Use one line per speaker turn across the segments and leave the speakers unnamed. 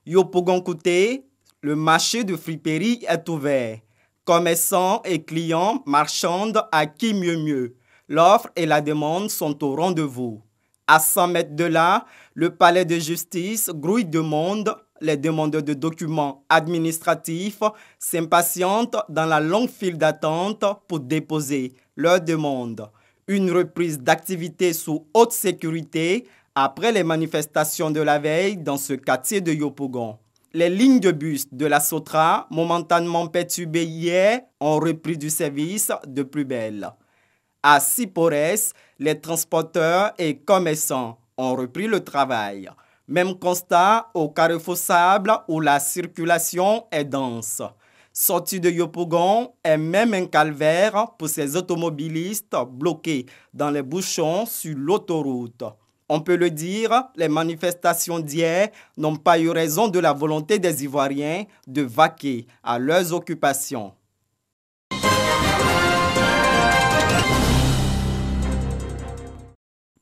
Yopougon Kouté, le marché de friperie est ouvert. Commerçants et clients marchandent à qui mieux mieux. L'offre et la demande sont au rendez-vous. À 100 mètres de là, le palais de justice grouille de monde. Les demandeurs de documents administratifs s'impatientent dans la longue file d'attente pour déposer leurs demandes. Une reprise d'activité sous haute sécurité après les manifestations de la veille dans ce quartier de Yopougon. Les lignes de bus de la Sotra, momentanément perturbées hier, ont repris du service de plus belle. À Sipores, les transporteurs et commerçants ont repris le travail. Même constat au Carrefour Sable où la circulation est dense. Sortie de Yopougon est même un calvaire pour ces automobilistes bloqués dans les bouchons sur l'autoroute. On peut le dire, les manifestations d'hier n'ont pas eu raison de la volonté des Ivoiriens de vaquer à leurs occupations.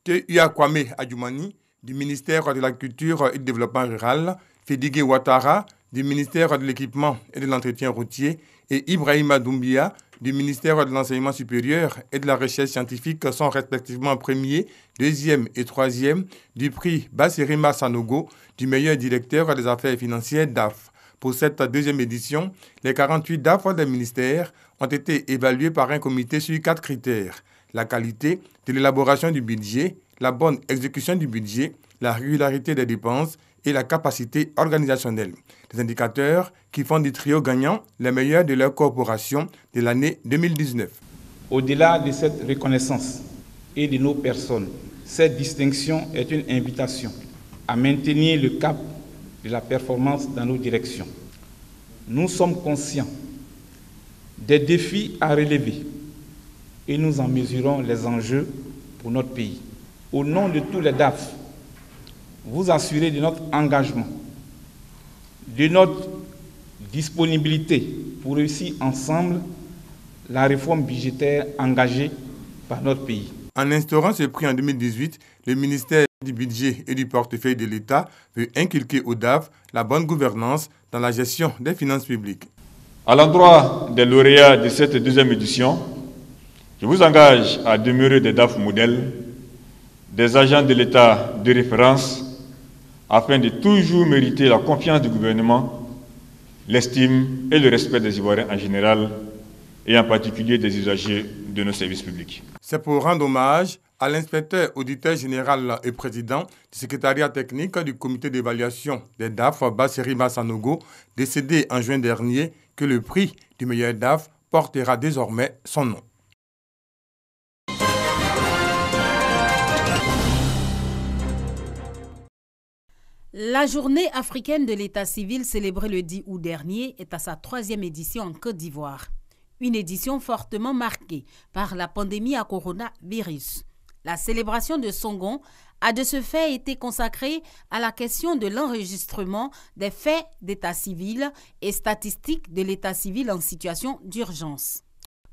T.U.A. Kwame Adjoumani, du ministère de la Culture et du Développement Rural, Fédigué Ouattara, du ministère de l'Équipement et de l'Entretien routier, et Ibrahima Doumbia, du ministère de l'Enseignement supérieur et de la Recherche scientifique sont respectivement premiers, deuxième et troisième du prix Bassirima Sanogo du meilleur directeur des affaires financières DAF. Pour cette deuxième édition, les 48 DAF des ministères ont été évalués par un comité sur 4 critères. La qualité de l'élaboration du budget, la bonne exécution du budget, la régularité des dépenses et la capacité organisationnelle. Des indicateurs qui font du trio gagnant les meilleurs de leur corporation de l'année 2019.
Au-delà de cette reconnaissance et de nos personnes, cette distinction est une invitation à maintenir le cap de la performance dans nos directions. Nous sommes conscients des défis à relever et nous en mesurons les enjeux pour notre pays. Au nom de tous les DAF, vous assurez de notre engagement, de notre disponibilité pour réussir ensemble la réforme budgétaire engagée par notre pays.
En instaurant ce prix en 2018, le ministère du Budget et du Portefeuille de l'État veut inculquer aux DAF la bonne gouvernance dans la gestion des finances publiques.
À l'endroit des lauréats de cette deuxième édition, je vous engage à demeurer des DAF modèles, des agents de l'État de référence, afin de toujours mériter la confiance du gouvernement, l'estime et le respect des Ivoiriens en général, et en particulier des usagers de nos services publics.
C'est pour rendre hommage à l'inspecteur auditeur général et président du secrétariat technique du comité d'évaluation des DAF, Bassirima Sanogo, décédé en juin dernier, que le prix du meilleur DAF portera désormais son nom.
La journée africaine de l'état civil célébrée le 10 août dernier est à sa 3e édition en Côte d'Ivoire. Une édition fortement marquée par la pandémie à coronavirus. La célébration de Songon a de ce fait été consacrée à la question de l'enregistrement des faits d'état civil et statistiques de l'état civil en situation d'urgence.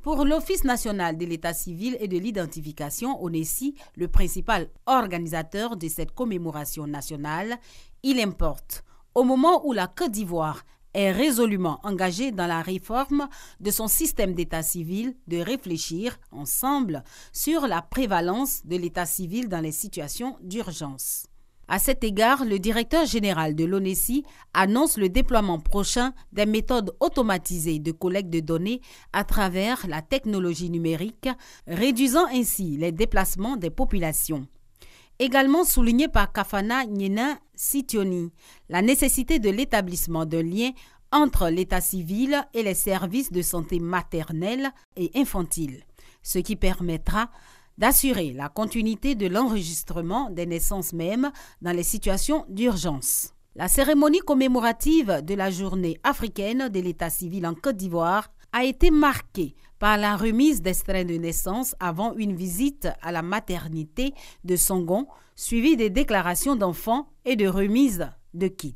Pour l'Office national de l'état civil et de l'identification, ONESI, le principal organisateur de cette commémoration nationale, il importe, au moment où la Côte d'Ivoire est résolument engagée dans la réforme de son système d'état civil, de réfléchir ensemble sur la prévalence de l'état civil dans les situations d'urgence. À cet égard, le directeur général de l'ONESI annonce le déploiement prochain des méthodes automatisées de collecte de données à travers la technologie numérique, réduisant ainsi les déplacements des populations. Également souligné par Kafana Nyena Sitioni, la nécessité de l'établissement d'un lien entre l'état civil et les services de santé maternelle et infantile, ce qui permettra d'assurer la continuité de l'enregistrement des naissances même dans les situations d'urgence. La cérémonie commémorative de la journée africaine de l'état civil en Côte d'Ivoire a été marquée par la remise d'extraits de naissance avant une visite à la maternité de Songon, suivie des déclarations d'enfants et de remise de kits.